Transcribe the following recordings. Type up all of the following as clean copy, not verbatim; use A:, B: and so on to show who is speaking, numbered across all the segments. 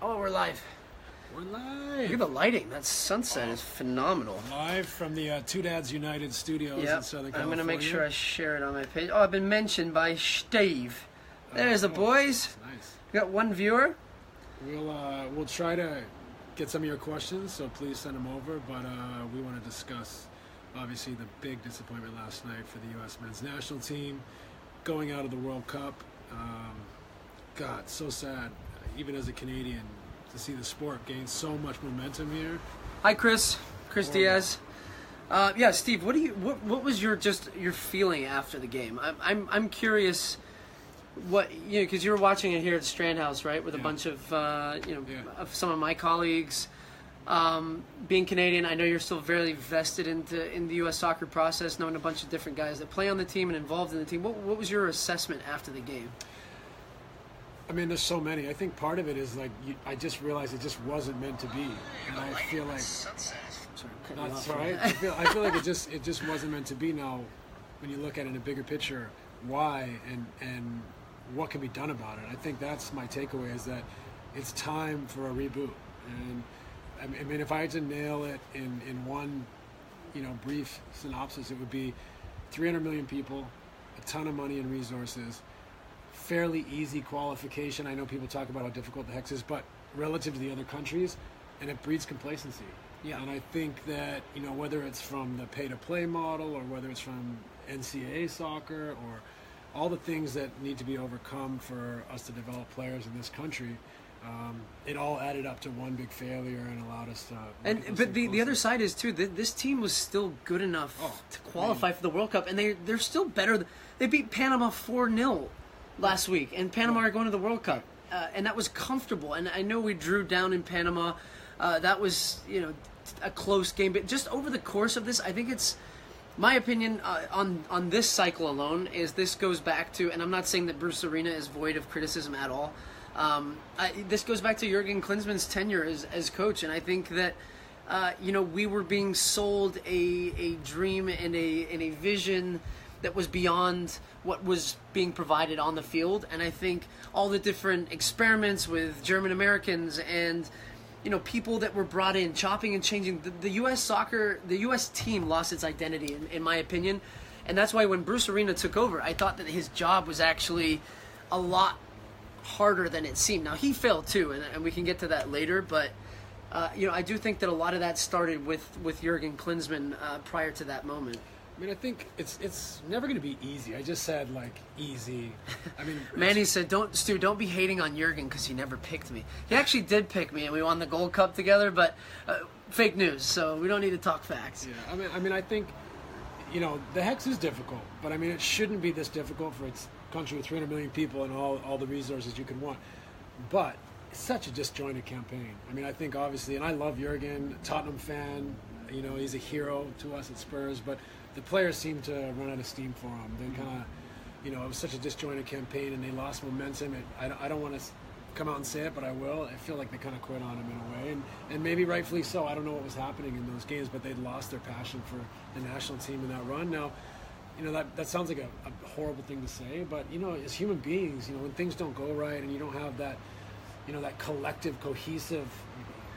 A: Oh, we're live.
B: We're live.
A: Look at the lighting. That sunset is phenomenal.
B: Live from the two Dads United studios in Southern California.
A: I'm going to make sure I share it on my page. Oh, I've been mentioned by Steve. There's the boys.
B: Nice.
A: We got one viewer.
B: We'll try to get some of your questions, so please send them over. But we want to discuss, obviously, the big disappointment last night for the U.S. men's national team going out of the World Cup. God, so sad, even as a Canadian, to see the sport gain so much momentum here.
A: Hi, Chris. Chris Diaz. Steve, what was your feeling after the game? I'm curious. Because you were watching it here at Strand House, right, with a bunch of of some of my colleagues. Being Canadian, I know you're still very vested in the U.S. soccer process, knowing a bunch of different guys that play on the team and involved in the team. What was your assessment after the game?
B: I mean, there's so many. I think part of it is I just realized it just wasn't meant to be, and I feel like that's right. I feel like it just wasn't meant to be. Now, when you look at it in a bigger picture, why and what can be done about it? I think that's my takeaway, is that it's time for a reboot. And I mean, if I had to nail it in one, brief synopsis, it would be 300 million people, a ton of money and resources, fairly easy qualification. I know people talk about how difficult the hex is, but relative to the other countries, and it breeds complacency.
A: Yeah.
B: And I think that, whether it's from the pay-to-play model or whether it's from NCAA soccer or all the things that need to be overcome for us to develop players in this country, it all added up to one big failure and allowed us to...
A: But the other side is, too, this team was still good enough to qualify for the World Cup, and they're still better. They beat Panama 4-0 last week, and Panama are going to the World Cup, and that was comfortable. And I know we drew down in Panama. That was, a close game. But just over the course of this, I think it's... My opinion on this cycle alone is this goes back to, and I'm not saying that Bruce Arena is void of criticism at all. This goes back to Jurgen Klinsmann's tenure as coach, and I think that we were being sold a dream and a vision that was beyond what was being provided on the field. And I think all the different experiments with German Americans and people that were brought in, chopping and changing. The U.S. team lost its identity, in my opinion. And that's why when Bruce Arena took over, I thought that his job was actually a lot harder than it seemed. Now, he failed too, and we can get to that later. But, I do think that a lot of that started with Jurgen Klinsmann prior to that moment.
B: I mean, I think it's never going to be easy. I just said, easy. I mean...
A: Manny said, don't be hating on Jurgen because he never picked me. He actually did pick me, and we won the Gold Cup together, but fake news, so we don't need to talk facts.
B: Yeah, I mean, I think, the hex is difficult, but, I mean, it shouldn't be this difficult for its country with 300 million people and all the resources you could want. But it's such a disjointed campaign. I mean, I think, obviously, and I love Jurgen, Tottenham fan, he's a hero to us at Spurs, but... the players seemed to run out of steam for him. They kind of, it was such a disjointed campaign, and they lost momentum. I don't want to come out and say it, but I will. I feel like they kind of quit on him in a way, and maybe rightfully so. I don't know what was happening in those games, but they'd lost their passion for the national team in that run. Now, that sounds like a horrible thing to say, but, as human beings, when things don't go right and you don't have that, that collective, cohesive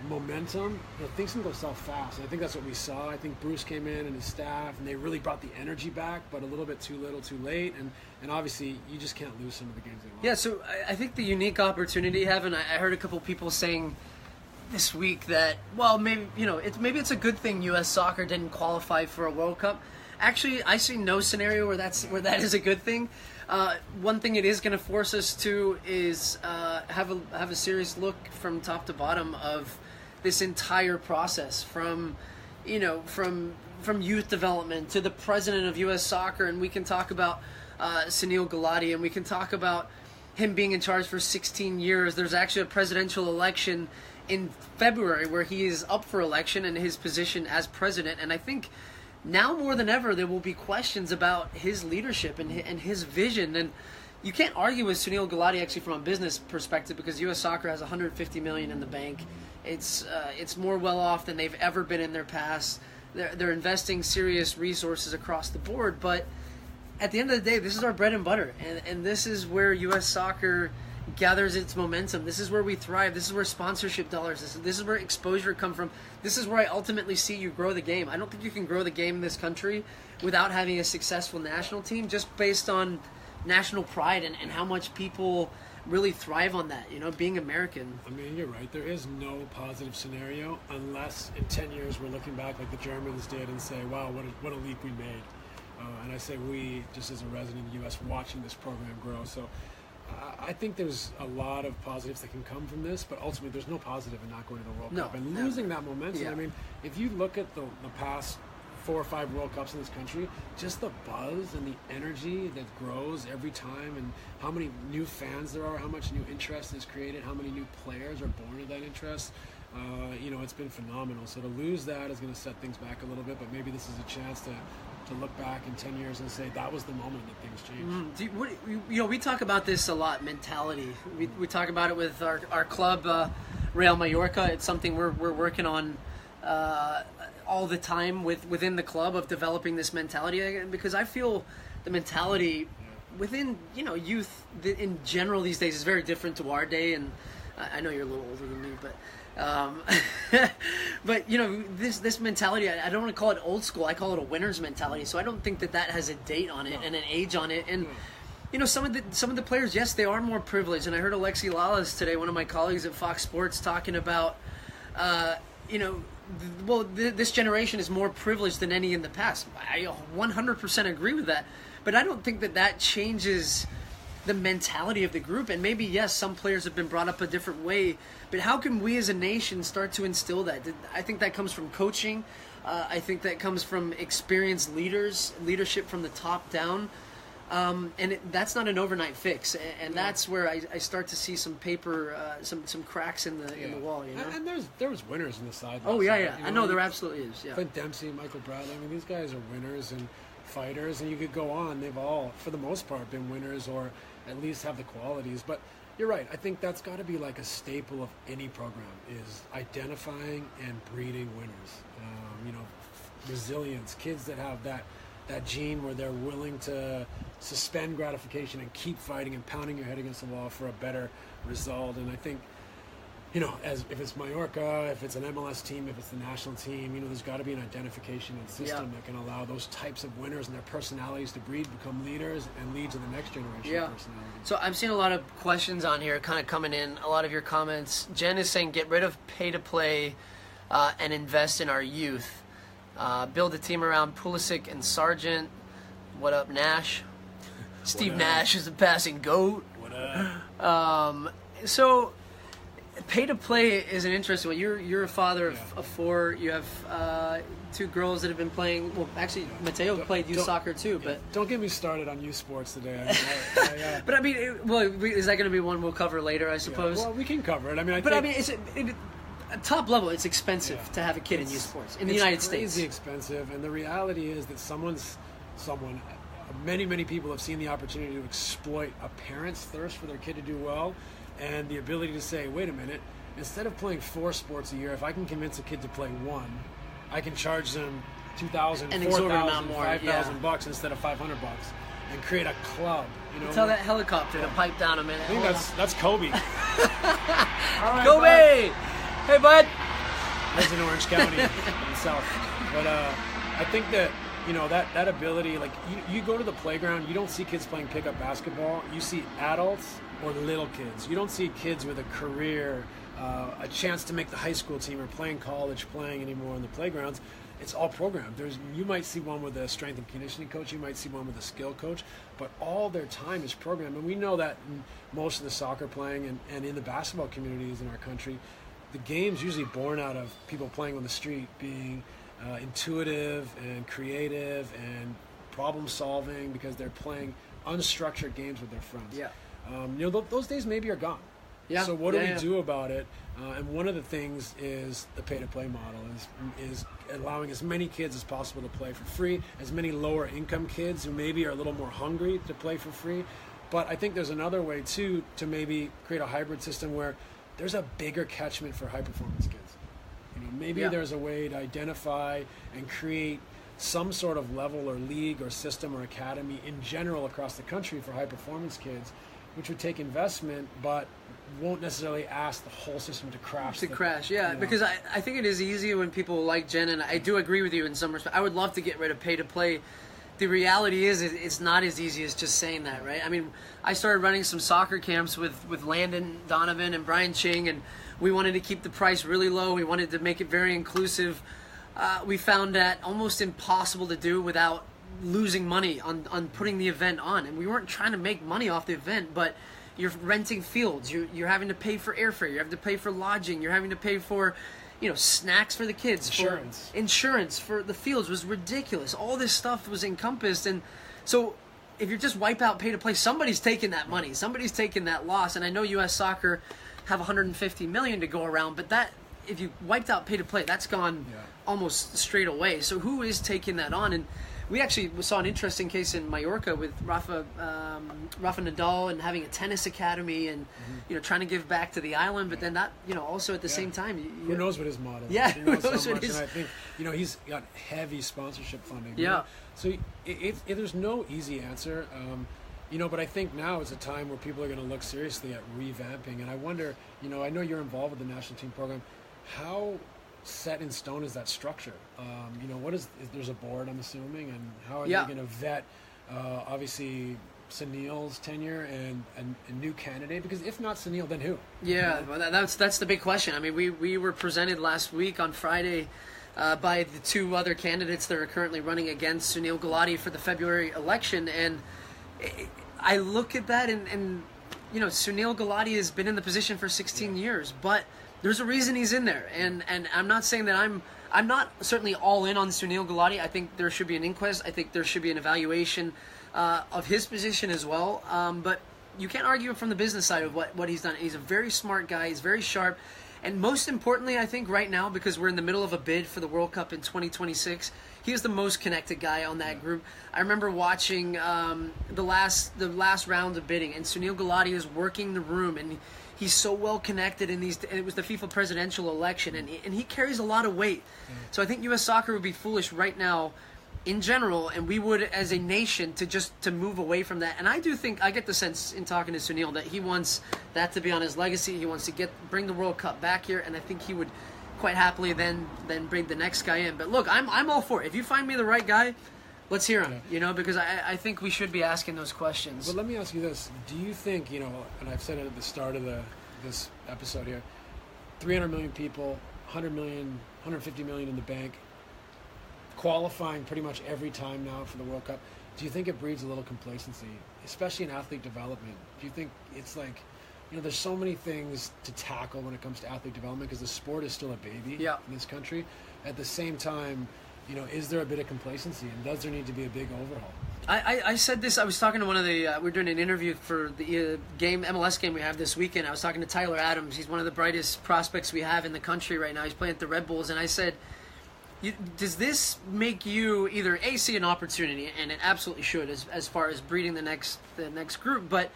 B: momentum, things can go south fast. And I think that's what we saw. I think Bruce came in and his staff, and they really brought the energy back, but a little bit too little, too late. And obviously, you just can't lose some of the games they lost.
A: Yeah, so I think the unique opportunity you have, and I heard a couple people saying this week that, well, maybe it's a good thing U.S. soccer didn't qualify for a World Cup. Actually, I see no scenario where that is a good thing. One thing it is going to force us to is have a serious look from top to bottom of this entire process, from youth development to the president of U.S. Soccer, and we can talk about Sunil Gulati, and we can talk about him being in charge for 16 years. There's actually a presidential election in February where he is up for election in his position as president, and I think now more than ever there will be questions about his leadership and his vision. And you can't argue with Sunil Gulati actually from a business perspective, because U.S. Soccer has $150 million in the bank. It's more well off than they've ever been in their past. They're investing serious resources across the board, but at the end of the day, this is our bread and butter, and this is where U.S. Soccer gathers its momentum. This is where we thrive. This is where sponsorship dollars, this is where exposure come from. This is where I ultimately see you grow the game. I don't think you can grow the game in this country without having a successful national team, just based on national pride and how much people really thrive on that, being American.
B: I mean, you're right. There is no positive scenario unless in 10 years we're looking back like the Germans did and say, wow, what a leap we made. And I say we, just as a resident of the U.S., watching this program grow. So I think there's a lot of positives that can come from this, but ultimately there's no positive in not going to the World Cup and losing that momentum.
A: Yeah.
B: I mean, if you look at the past 4 or 5 World Cups in this country, just the buzz and the energy that grows every time, and how many new fans there are, how much new interest is created, how many new players are born of that interest, it's been phenomenal. So to lose that is going to set things back a little bit, but maybe this is a chance to look back in 10 years and say that was the moment that things changed.
A: We talk about this a lot, mentality. We talk about it with our club, Real Mallorca. It's something we're working on all the time within the club, of developing this mentality, because I feel the mentality within youth in general these days is very different to our day. And I know you're a little older than me, but but this mentality, I don't want to call it old school. I call it a winner's mentality. So I don't think that has a date on it and an age on it. And some of the players, yes, they are more privileged. And I heard Alexi Lalas today, one of my colleagues at Fox Sports, talking about this generation is more privileged than any in the past. I 100% agree with that. But I don't think that changes the mentality of the group. And maybe, yes, some players have been brought up a different way, but how can we as a nation start to instill that? I think that comes from coaching. I think that comes from experienced leadership from the top down. And that's not an overnight fix. And that's where I start to see some some cracks in the wall,
B: And there was winners in the side.
A: Oh, yeah. I know there absolutely is, yeah.
B: Clint Dempsey, Michael Bradley, I mean, these guys are winners and fighters, and you could go on. They've all, for the most part, been winners, or at least have the qualities. But you're right. I think that's got to be like a staple of any program, is identifying and breeding winners. Resilience, kids that have that gene where they're willing to suspend gratification and keep fighting and pounding your head against the wall for a better result. And I think, if it's Mallorca, if it's an MLS team, if it's the national team, there's got to be an identification and system that can allow those types of winners and their personalities to breed, become leaders, and lead to the next generation of personalities.
A: So I'm seeing a lot of questions on here kind of coming in, a lot of your comments. Jen is saying, get rid of pay-to-play and invest in our youth. Build a team around Pulisic and Sargent. What up, Nash? Steve Nash is a passing GOAT.
B: What up?
A: So pay-to-play is an interesting one. You're a father of 4. You have 2 girls that have been playing. Well, actually, Mateo played youth soccer too. But
B: don't get me started on youth sports today.
A: But I mean, is that going to be one we'll cover later? I suppose.
B: Yeah. Well, we can cover it. I mean,
A: at top level, it's expensive to have a kid in youth sports in the United States.
B: It's crazy expensive, and the reality is that many people have seen the opportunity to exploit a parent's thirst for their kid to do well, and the ability to say, wait a minute, instead of playing 4 sports a year, if I can convince a kid to play 1, I can charge them $2,000, $4,000, $5,000 instead of $500, and create a club.
A: Tell that helicopter to pipe down a minute.
B: I think that's Kobe. All right,
A: Kobe! Hey, bud.
B: Lives in Orange County in the south. But I think that that ability, like you go to the playground, you don't see kids playing pickup basketball. You see adults or little kids. You don't see kids with a career, a chance to make the high school team or playing college, playing anymore in the playgrounds. It's all programmed. You might see one with a strength and conditioning coach. You might see one with a skill coach. But all their time is programmed. And we know that in most of the soccer playing and in the basketball communities in our country, the game's usually born out of people playing on the street, being intuitive and creative and problem solving, because they're playing unstructured games with their friends. Those days maybe are gone. So what do we do about it? And one of the things is the pay-to-play model is allowing as many kids as possible to play for free, as many lower income kids who maybe are a little more hungry to play for free. But I think there's another way too to maybe create a hybrid system where there's a bigger catchment for high performance kids. There's a way to identify and create some sort of level or league or system or academy in general across the country for high performance kids, which would take investment, but won't necessarily ask the whole system to crash.
A: Because I think it is easy when people like Jen, and I do agree with you in some respect. I would love to get rid of pay to play. The reality is it's not as easy as just saying that, right? I mean, I started running some soccer camps with Landon Donovan and Brian Ching, and we wanted to keep the price really low. We wanted to make it very inclusive. We found that almost impossible to do without losing money on putting the event on. And we weren't trying to make money off the event, but you're renting fields. You're having to pay for airfare. You have to pay for lodging. You're having to pay for, snacks for the kids. Insurance for the fields was ridiculous. All this stuff was encompassed. And so if you just wipe out pay to play, somebody's taking that money. Somebody's taking that loss. And I know U.S. Soccer have $150 million to go around, but that, if you wiped out pay to play, that's gone almost straight away. So who is taking that on? And we actually saw an interesting case in Mallorca with Rafa Nadal and having a tennis academy and trying to give back to the island, but then that also at the same time.
B: Who knows what his model is?
A: Yeah,
B: who knows what his. And I think he's got heavy sponsorship funding.
A: Yeah.
B: So there's no easy answer. But I think now is a time where people are going to look seriously at revamping, and I wonder. I know you're involved with the national team program. How set in stone is that structure? What is there's a board, I'm assuming, and how are they going to vet obviously Sunil's tenure and a new candidate? Because if not Sunil, then who?
A: Yeah, well, that's the big question. I mean, we were presented last week on Friday by the two other candidates that are currently running against Sunil Gulati for the February election, and I look at that and Sunil Gulati has been in the position for 16 years, but there's a reason he's in there, and I'm not saying that I'm not certainly all in on Sunil Gulati. I think there should be an inquest. I think there should be an evaluation of his position as well. But you can't argue from the business side of what he's done. He's a very smart guy. He's very sharp. And most importantly, I think right now, because we're in the middle of a bid for the World Cup in 2026, he is the most connected guy on that group. I remember watching the last round of bidding, and Sunil Gulati is working the room, and he's so well connected in these. It was the FIFA presidential election, and he carries a lot of weight. So I think U.S. Soccer would be foolish right now, in general, and we would as a nation to move away from that. And I do think I get the sense in talking to Sunil that he wants that to be on his legacy. He wants to bring the World Cup back here, and I think he would quite happily then bring the next guy in. But look, I'm all for it. If you find me the right guy, let's hear him. Because I think we should be asking those questions.
B: But let me ask you this: do you think and I've said it at the start of this episode here, 300 million people, 100 million, 150 million in the bank, qualifying pretty much every time now for the World Cup. Do you think it breeds a little complacency, especially in athlete development? Do you think it's like, there's so many things to tackle when it comes to athlete development because the sport is still a baby in this country. At the same time, is there a bit of complacency, and does there need to be a big overhaul?
A: I said this. I was talking to one of the. We're doing an interview for the MLS game we have this weekend. I was talking to Tyler Adams. He's one of the brightest prospects we have in the country right now. He's playing at the Red Bulls, and I said, does this make you either see an opportunity, and it absolutely should, as far as breeding the next group, but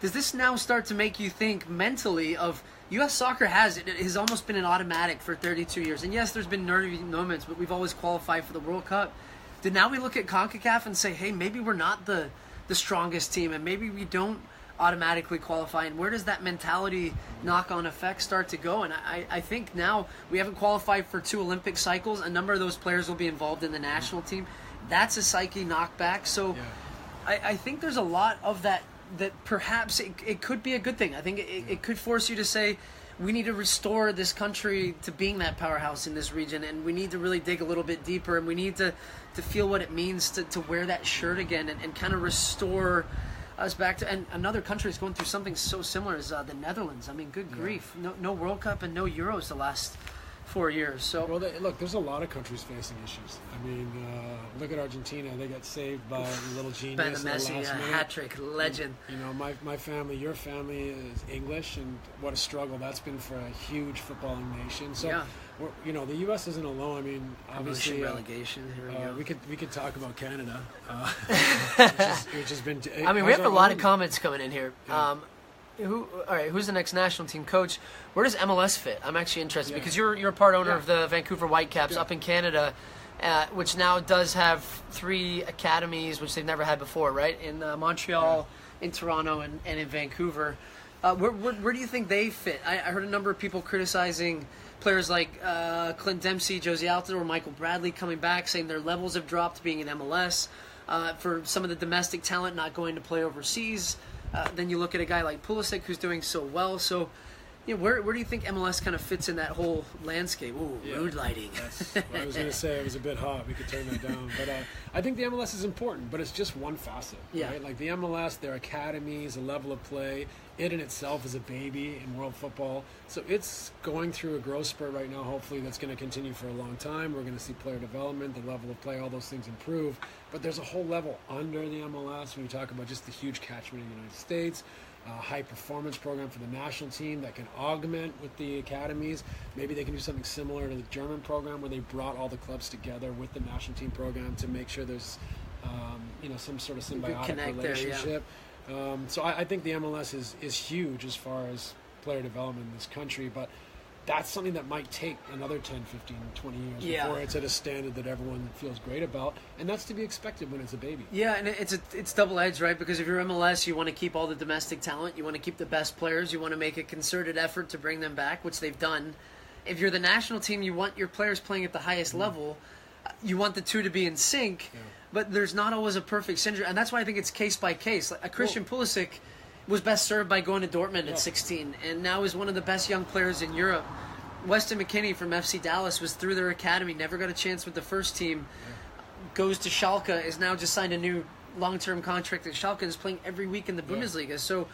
A: does this now start to make you think mentally of U.S. Soccer it has almost been an automatic for 32 years, and yes, there's been nervy moments, but we've always qualified for the World Cup. Did now we look at CONCACAF and say, hey, maybe we're not the strongest team, and maybe we don't automatically qualify, and where does that mentality knock-on effect start to go? And I think now we haven't qualified for 2 Olympic cycles. A number of those players will be involved in the national team. That's a psyche knockback. So I think there's a lot of that perhaps it could be a good thing. I think it could force you to say, we need to restore this country to being that powerhouse in this region, and we need to really dig a little bit deeper, and we need to feel what it means to wear that shirt again and kind of restore us back to. And another country is going through something so similar as the Netherlands. I mean, good grief, no World Cup and no Euros the last 4 years. So
B: look, there's a lot of countries facing issues. I mean, look at Argentina. They got saved by a little genius.
A: Ben Messi, a hat-trick legend.
B: My family, your family is English, and what a struggle that's been for a huge footballing nation. So, the U.S. isn't alone. I mean, obviously,
A: relegation. Here
B: we could talk about Canada, which has been.
A: I mean, we have a lot of comments coming in here. Yeah. Who's the next national team coach? Where does MLS fit? I'm actually interested because you're a part owner of the Vancouver Whitecaps up in Canada, which now does have 3 academies, which they've never had before, right? In Montreal, in Toronto and in Vancouver. Where do you think they fit? I heard a number of people criticizing players like Clint Dempsey, Josie Altidore, or Michael Bradley coming back, saying their levels have dropped being in MLS. For some of the domestic talent not going to play overseas. Then you look at a guy like Pulisic who's doing so well. So, where do you think MLS kind of fits in that whole landscape? Ooh, mood lighting.
B: I was going to say it was a bit hot. We could turn that down. But I think the MLS is important, but it's just one facet. Right? Like the MLS, their academies, the level of play, it in itself is a baby in world football. So it's going through a growth spurt right now, hopefully that's going to continue for a long time. We're going to see player development, the level of play, all those things improve. But there's a whole level under the MLS when you talk about just the huge catchment in the United States. High performance program for the national team that can augment with the academies. Maybe they can do something similar to the German program where they brought all the clubs together with the national team program to make sure there's some sort of symbiotic relationship. So I think the MLS is huge as far as player development in this country, but that's something that might take another 10, 15, 20 years before it's at a standard that everyone feels great about, and that's to be expected when it's a baby.
A: Yeah, and it's double-edged, right? Because if you're MLS, you want to keep all the domestic talent, you want to keep the best players, you want to make a concerted effort to bring them back, which they've done. If you're the national team, you want your players playing at the highest level. You want the two to be in sync, but there's not always a perfect syndrome, and that's why I think it's case by case. Like, a Christian Pulisic was best served by going to Dortmund at 16, and now is one of the best young players in Europe. Weston McKennie from FC Dallas was through their academy, never got a chance with the first team, goes to Schalke, is now just signed a new long-term contract at Schalke and is playing every week in the Bundesliga. So,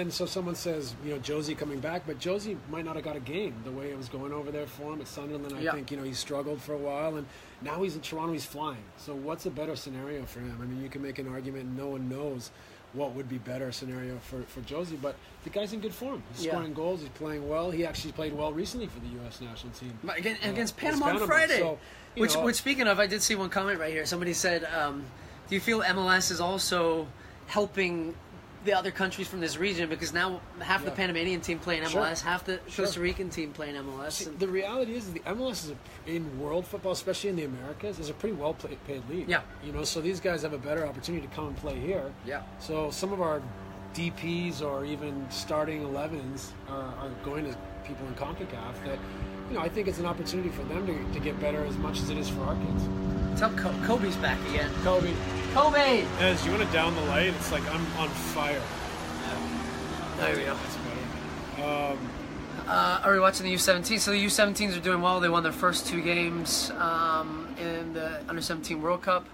B: so someone says, Josie coming back, but Josie might not have got a game the way it was going over there for him at Sunderland. I think, he struggled for a while, and now he's in Toronto, he's flying. So what's a better scenario for him? I mean, you can make an argument, and no one knows what would be better scenario for Josie, but the guy's in good form. He's scoring goals, he's playing well. He actually played well recently for the U.S. national team.
A: Against Panama on Friday. So, which speaking of, I did see one comment right here. Somebody said, do you feel MLS is also helping the other countries from this region, because now half the Panamanian team playing MLS, half the Costa Rican team playing MLS.
B: See, the reality is the MLS is in world football, especially in the Americas, is a pretty well paid league.
A: Yeah.
B: So these guys have a better opportunity to come and play here.
A: Yeah.
B: So some of our DPs or even starting 11s are going to people in CONCACAF that, I think it's an opportunity for them to get better as much as it is for our kids.
A: Tell Kobe's back again.
B: Kobe!
C: Ez, you want to down the light? It's like I'm on fire.
A: There we go.
C: That's better.
A: Are we watching the U17? So the U17s are doing well. They won their first 2 games in the Under-17 World Cup.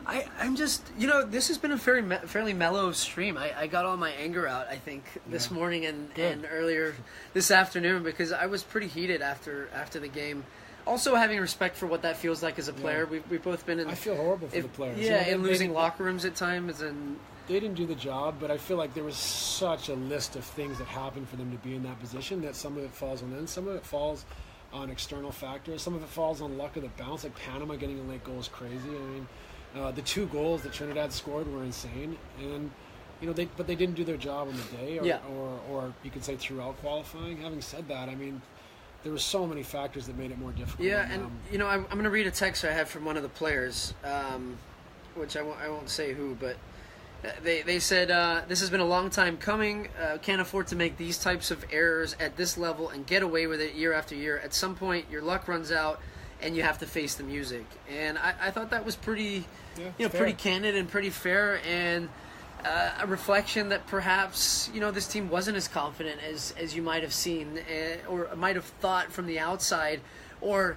A: I'm just, this has been a fairly mellow stream. I got all my anger out, I think, this morning and earlier this afternoon, because I was pretty heated after the game. Also, having respect for what that feels like as a player. We've both been in...
B: I feel horrible for the players.
A: Yeah, and losing locker rooms at times. And
B: they didn't do the job, but I feel like there was such a list of things that happened for them to be in that position that some of it falls on them, some of it falls on external factors, some of it falls on luck of the bounce. Like Panama getting a late goal is crazy. I mean, the 2 goals that Trinidad scored were insane, and they didn't do their job on the day, or you could say throughout qualifying. Having said that, I mean, there were so many factors that made it more difficult.
A: Yeah, and I'm going to read a text I had from one of the players, which I won't say who, but they said, this has been a long time coming. Can't afford to make these types of errors at this level and get away with it year after year. At some point, your luck runs out, and you have to face the music. And I thought that was pretty, pretty candid and pretty fair, and a reflection that perhaps this team wasn't as confident as you might have seen or might have thought from the outside, or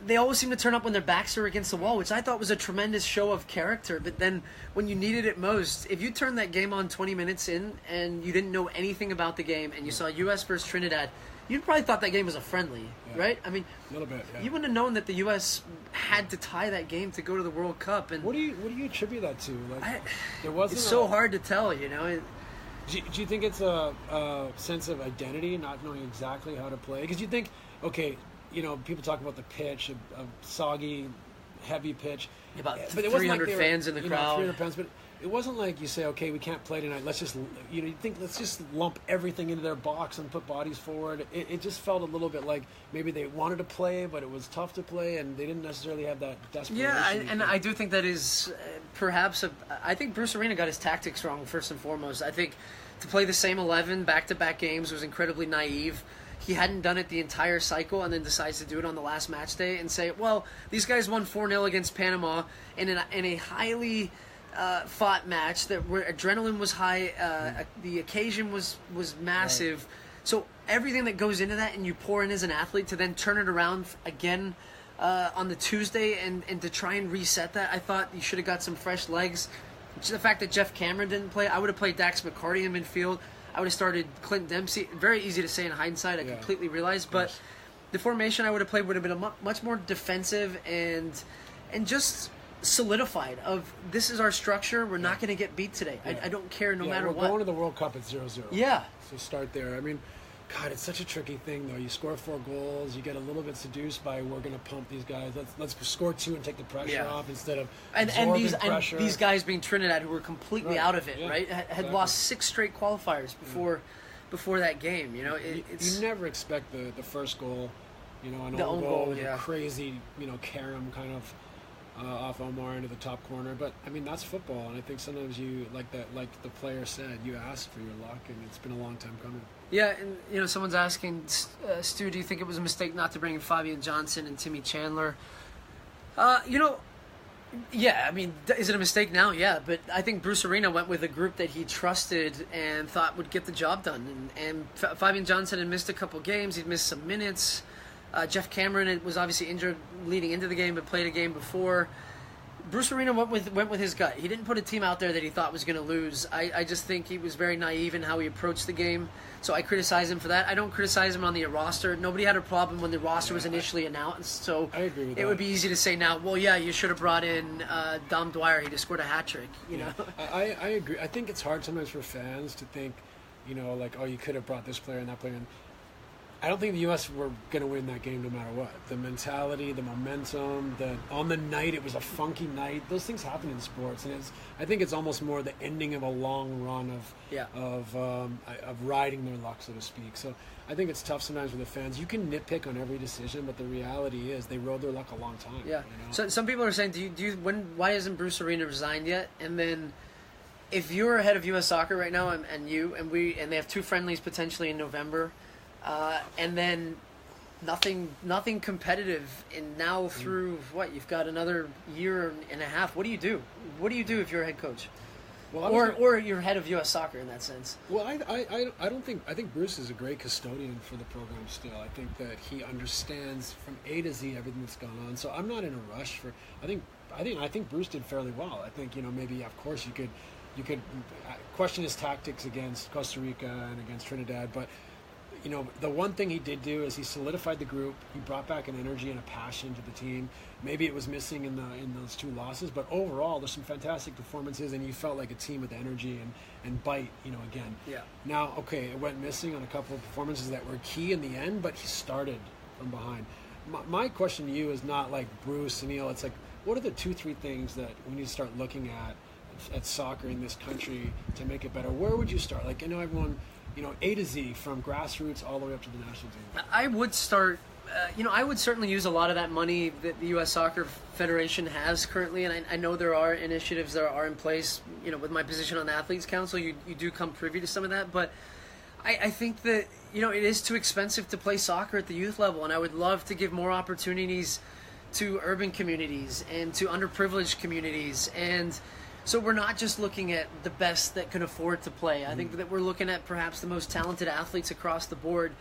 A: they always seem to turn up when their backs are against the wall, which I thought was a tremendous show of character. But then when you needed it most, if you turned that game on 20 minutes in and you didn't know anything about the game and you saw U.S. versus Trinidad, you'd probably thought that game was a friendly, right? I mean,
B: a little bit. Yeah.
A: You wouldn't have known that the U.S. had to tie that game to go to the World Cup. And
B: what do you attribute that to? Like,
A: it's so hard to tell,
B: Do you think it's a sense of identity, not knowing exactly how to play? Because you think, okay, people talk about the pitch, a soggy, heavy pitch.
A: About 300 fans in the crowd.
B: 300 fans, but it wasn't like you say, okay, we can't play tonight. Let's just, you think, let's just lump everything into their box and put bodies forward. It just felt a little bit like maybe they wanted to play, but it was tough to play, and they didn't necessarily have that desperation.
A: Yeah, I do think that is perhaps I think Bruce Arena got his tactics wrong first and foremost. I think to play the same 11 back-to-back games was incredibly naive. He hadn't done it the entire cycle and then decides to do it on the last match day and say, well, these guys won 4-0 against Panama in a highly fought match where adrenaline was high, the occasion was massive. Right. So everything that goes into that and you pour in as an athlete to then turn it around again on the Tuesday and to try and reset that, I thought you should have got some fresh legs. The fact that Jeff Cameron didn't play, I would have played Dax McCarty in midfield. I would have started Clint Dempsey. Very easy to say in hindsight. I completely realized. But the formation I would have played would have been much more defensive and just solidified of this is our structure. We're not going to get beat today. I don't care no matter what.
B: We're going to the World Cup at 0-0.
A: Yeah.
B: So start there. I mean, God, it's such a tricky thing, though. You score 4 goals, you get a little bit seduced by we're going to pump these guys. Let's score 2 and take the pressure off instead of absorbing pressure.
A: And these guys being Trinidad, who were completely out of it, right? Had lost 6 straight qualifiers before that game. You
B: never expect the first goal, an own goal with a crazy, carom kind of off Omar into the top corner. But I mean, that's football, and I think sometimes you like the player said, you ask for your luck, and it's been a long time coming.
A: Yeah, and someone's asking, Stu, do you think it was a mistake not to bring in Fabian Johnson and Timmy Chandler? Yeah, I mean, is it a mistake now? Yeah, but I think Bruce Arena went with a group that he trusted and thought would get the job done. And Fabian Johnson had missed a couple games. He'd missed some minutes. Jeff Cameron was obviously injured leading into the game, but played a game before. Bruce Arena went with his gut. He didn't put a team out there that he thought was going to lose. I just think he was very naive in how he approached the game. So I criticize him for that. I don't criticize him on the roster. Nobody had a problem when the roster was initially announced. So
B: I agree with that.
A: It would be easy to say now, well, yeah, you should have brought in Dom Dwyer. He'd have scored a hat trick. You know.
B: I agree. I think it's hard sometimes for fans to think, like, oh, you could have brought this player and that player in. I don't think the U.S. were going to win that game no matter what. The mentality, the momentum, on the night, it was a funky night. Those things happen in sports, and I think it's almost more the ending of a long run of riding their luck, so to speak. So I think it's tough sometimes for the fans. You can nitpick on every decision, but the reality is they rode their luck a long time.
A: Yeah. So some people are saying, why hasn't Bruce Arena resigned yet? And then, if you're head of U.S. Soccer right now, and they have 2 friendlies potentially in November. And then nothing competitive, and now through you've got another year and a half. What do you do? What do you do if you're a head coach, or you're head of U.S. Soccer in that sense?
B: Well, I think Bruce is a great custodian for the program. Still, I think that he understands from A to Z everything that's gone on. So I'm not in a rush for. I think Bruce did fairly well. I think maybe of course you could question his tactics against Costa Rica and against Trinidad, but. The one thing he did do is he solidified the group. He brought back an energy and a passion to the team. Maybe it was missing in those 2 losses, but overall, there's some fantastic performances, and you felt like a team with energy and bite. Again.
A: Yeah.
B: Now, okay, it went missing on a couple of performances that were key in the end, but he started from behind. My question to you is not like Bruce, Sunil. It's like, what are the 2-3 things that we need to start looking at soccer in this country to make it better? Where would you start? Like, everyone. A to Z, from grassroots all the way up to the national team.
A: I would start, I would certainly use a lot of that money that the U.S. Soccer Federation has currently, and I know there are initiatives that are in place, with my position on the Athletes Council, you do come privy to some of that, but I think that, it is too expensive to play soccer at the youth level, and I would love to give more opportunities to urban communities and to underprivileged communities, and so we're not just looking at the best that can afford to play. I think that we're looking at perhaps the most talented athletes across the board.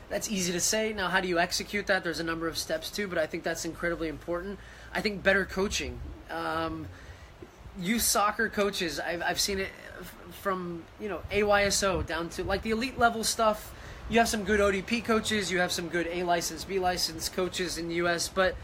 A: That's easy to say. Now, how do you execute that? There's a number of steps too, but I think that's incredibly important. I think better coaching. Youth soccer coaches, I've seen it from, AYSO down to like the elite level stuff. You have some good ODP coaches. You have some good A license, B license coaches in the U.S., but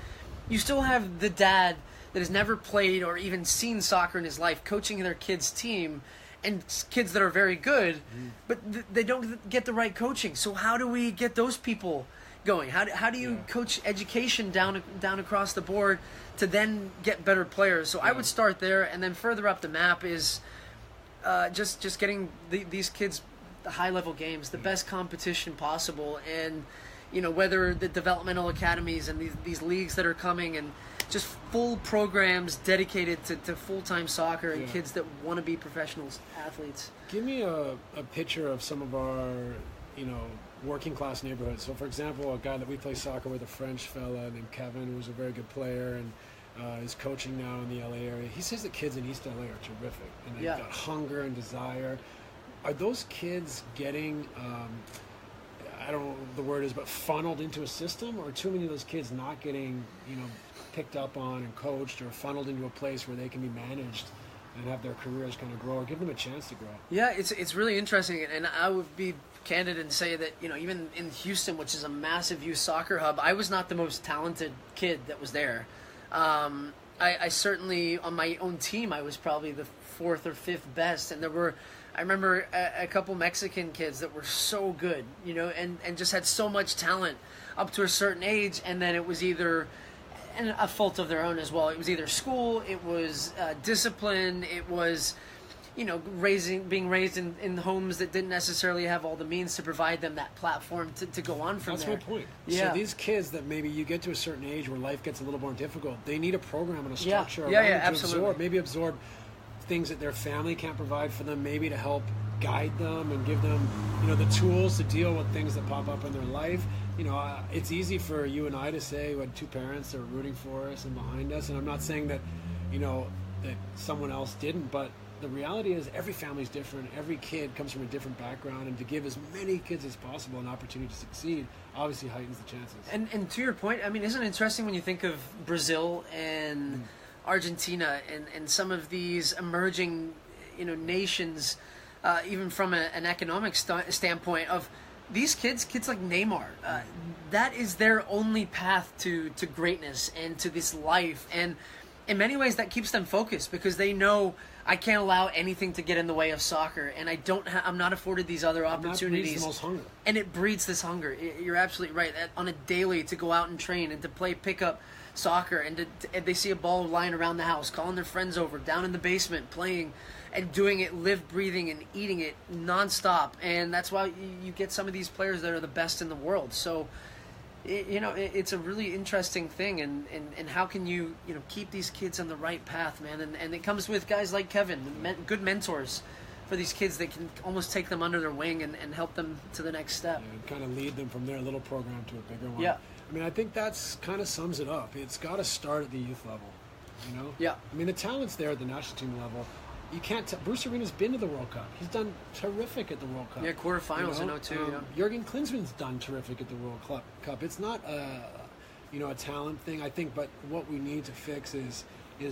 A: you still have the dad that has never played or even seen soccer in his life, coaching their kids' team, and kids that are very good, but they don't get the right coaching. So how do we get those people going? How do you coach education down across the board to then get better players? So I would start there, and then further up the map is just getting these kids the high level games, the best competition possible, and whether the developmental academies and these leagues that are coming, and just full programs dedicated to full-time soccer and kids that want to be professional athletes.
B: Give me a picture of some of our working class neighborhoods. So for example, a guy that we play soccer with, a French fella named Kevin, who's a very good player and is coaching now in the LA area. He says the kids in East LA are terrific, and they've got hunger and desire. Are those kids getting I don't know what the word is, but funneled into a system, or too many of those kids not getting picked up on and coached, or funneled into a place where they can be managed and have their careers kind of grow, or give them a chance to grow? Yeah,
A: it's really interesting, and I would be candid and say that even in Houston, which is a massive youth soccer hub, I was not the most talented kid that was there. I certainly, on my own team, I was probably the 4th or 5th best, and I remember a couple Mexican kids that were so good, and just had so much talent up to a certain age, and then it was either, and a fault of their own as well, it was either school, it was discipline, it was, being raised in homes that didn't necessarily have all the means to provide them that platform to go on from there.
B: That's my point. Yeah. So these kids that maybe you get to a certain age where life gets a little more difficult, they need a program and a structure around it to absorb things that their family can't provide for them, maybe to help guide them and give them, the tools to deal with things that pop up in their life. It's easy for you and I to say we had 2 parents that are rooting for us and behind us, and I'm not saying that, that someone else didn't, but the reality is every family's different. Every kid comes from a different background, and to give as many kids as possible an opportunity to succeed obviously heightens the chances.
A: And to your point, I mean, isn't it interesting when you think of Brazil and Argentina and some of these emerging, nations, even from an economic standpoint of these kids like Neymar, that is their only path to greatness and to this life. And in many ways that keeps them focused, because they know I can't allow anything to get in the way of soccer, and I'm not afforded these other opportunities.
B: Breeds the most hunger.
A: And it breeds this hunger. You're absolutely right. On a daily, to go out and train and to play pickup soccer, and they see a ball lying around the house, calling their friends over, down in the basement, playing and doing it, live, breathing, and eating it nonstop. And that's why you get some of these players that are the best in the world. So, it's a really interesting thing, and how can you keep these kids on the right path, man? And it comes with guys like Kevin, good mentors for these kids that can almost take them under their wing and help them to the next step.
B: And kind of lead them from their little program to a bigger one.
A: Yeah.
B: I mean, I think that's kind of sums it up. It's got to start at the youth level,
A: Yeah.
B: I mean, the talent's there at the national team level. You can't Bruce Arena's been to the World Cup. He's done terrific at the World Cup.
A: Yeah, quarterfinals in 02.
B: Jurgen Klinsmann's done terrific at the World Cup. It's not a talent thing, I think, but what we need to fix is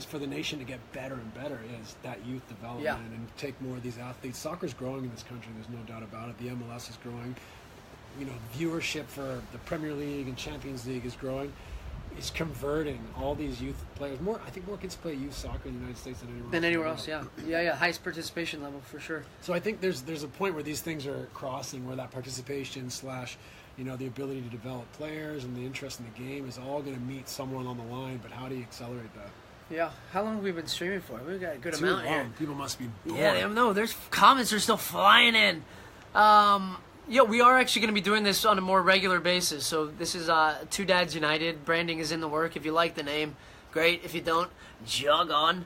B: for the nation to get better and better is that youth development and take more of these athletes. Soccer's growing in this country, there's no doubt about it. The MLS is growing. Viewership for the Premier League and Champions League is growing. It's converting all these youth players. I think more kids play youth soccer in the United States than anywhere else.
A: Yeah. Highest participation level for sure.
B: So I think there's a point where these things are crossing, where that participation / the ability to develop players and the interest in the game is all going to meet someone on the line. But how do you accelerate that?
A: Yeah. How long have we been streaming for? We've got a good
B: Too
A: amount
B: long.
A: here.
B: People must be bored.
A: Yeah, no, there's comments are still flying in. We are actually going to be doing this on a more regular basis. So this is 2 Dads United. Branding is in the work. If you like the name, great. If you don't, jog on.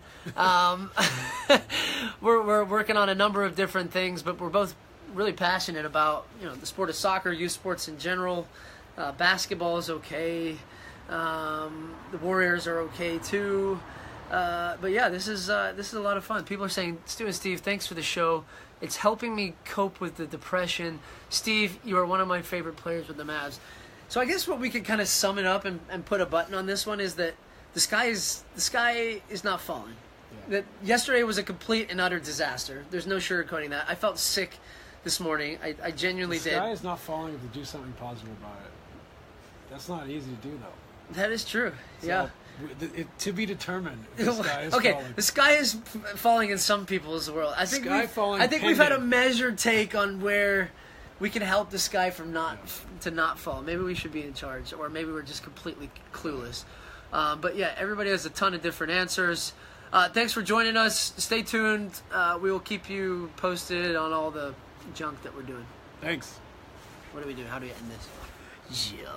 A: We're working on a number of different things, but we're both really passionate about the sport of soccer, youth sports in general. Basketball is okay. The Warriors are okay too. But yeah, this is a lot of fun. People are saying, Stu and Steve, thanks for the show. It's helping me cope with the depression. Steve, you are one of my favorite players with the Mavs. So I guess what we could kind of sum it up and put a button on this one is that the sky is not falling. Yeah. That yesterday was a complete and utter disaster. There's no sugarcoating that. I felt sick this morning. I genuinely did.
B: The sky is not falling if you do something positive about it. That's not easy to do, though.
A: That is true. So, yeah.
B: To be determined. The sky is
A: okay,
B: falling.
A: The sky is falling in some people's world. I think we've had a measured take on where we can help this guy from not fall. Maybe we should be in charge, or maybe we're just completely clueless. But yeah, everybody has a ton of different answers. Thanks for joining us. Stay tuned. We will keep you posted on all the junk that we're doing.
C: Thanks.
A: What do we do? How do we end this? Yeah.